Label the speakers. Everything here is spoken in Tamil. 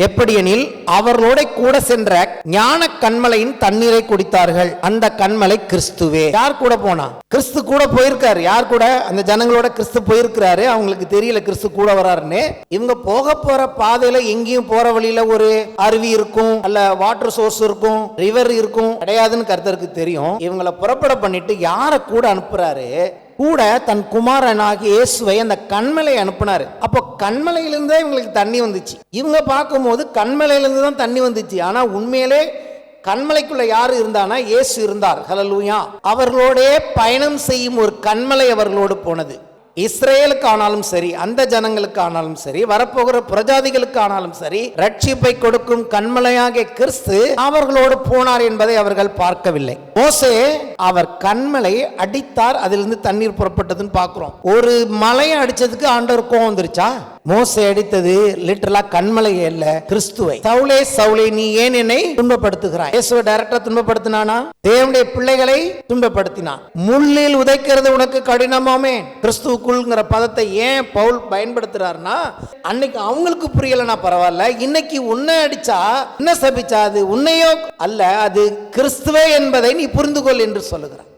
Speaker 1: எப்படியெனில் அவர்களோட கூட சென்ற ஞான கன்மலையின் தண்ணீரை குடித்தார்கள். அந்த கன்மலை கிறிஸ்துவே. யார் கூட போனா? கிறிஸ்து கூட போயிருக்காரு. யார் கூட? அந்த ஜனங்களோட கிறிஸ்து போயிருக்கிறாரு. அவங்களுக்கு தெரியல கிறிஸ்து கூட வராருன்னு. இவங்க போக போற பாதையில எங்கேயும் போற வழியில ஒரு அருவி இருக்கும், அல்ல வாட்டர் சோர்ஸ் இருக்கும், ரிவர் இருக்கும், கிடையாதுன்னு கர்த்தருக்கு தெரியும். இவங்களை புறப்பட பண்ணிட்டு யார கூட அனுப்புறாரு? கூட தன் குமாரனாகிய இயேசுவை அந்த கன்மலை அனுப்பினாரு. அப்போ கன்மலையிலிருந்தே இவங்களுக்கு தண்ணி வந்துச்சு. இவங்க பார்க்கும்போது கன்மலையிலிருந்து தான் தண்ணி வந்துச்சு. ஆனா உண்மையிலே கன்மலைக்குள்ள யாரு இருந்தானா? இயேசு இருந்தார். ஹல்லேலூயா. அவர்களோட பயணம் செய்யும் ஒரு கன்மலை அவர்களோடு போனது. இஸ்ரேலுக்கு ஆனாலும் சரி, அந்த ஜனங்களுக்கு ஆனாலும் சரி, வரப்போகிற பிரஜாதிகளுக்கு ஆனாலும் சரி, ரட்சிப்பை கொடுக்கும் கன்மலையாகிய கிறிஸ்து அவர்களோடு போனார் என்பதை அவர்கள் பார்க்கவில்லை. மோசே அவர் கன்மலை அடித்தார், அதிலிருந்து தண்ணீர் புறப்பட்டதுன்னு பார்க்கிறோம். ஒரு மலையை அடிச்சதுக்கு ஆண்டவர் கோவம் வந்துருச்சா? மோசே அடித்தது லிட்டரலா கன்மலையே இல்ல, கிறிஸ்துவை. சவுலே சவுலே, நீ ஏன் என்னை துன்பப்படுத்துகிறாய்? இயேசுவை டைரக்டா துன்பப்படுத்தினானா? தேவனுடைய பிள்ளைகளை துன்பப்படுத்தினான். முள்ளில் உதைக்கிறது உனக்கு கடினமாமே. கிறிஸ்துவுக்குள்ங்கிற பதத்தை ஏன் பவுல் பயன்படுத்துறாருன்னா, அன்னைக்கு அவங்களுக்கு புரியலனா பரவாயில்ல, இன்னைக்கு உன்னை அடிச்சா என்ன சபிச்சா அது உன்னையோ அல்ல, அது கிறிஸ்துவே என்பதை நீ புரிந்து கொள் என்று சொல்லுகிறார்.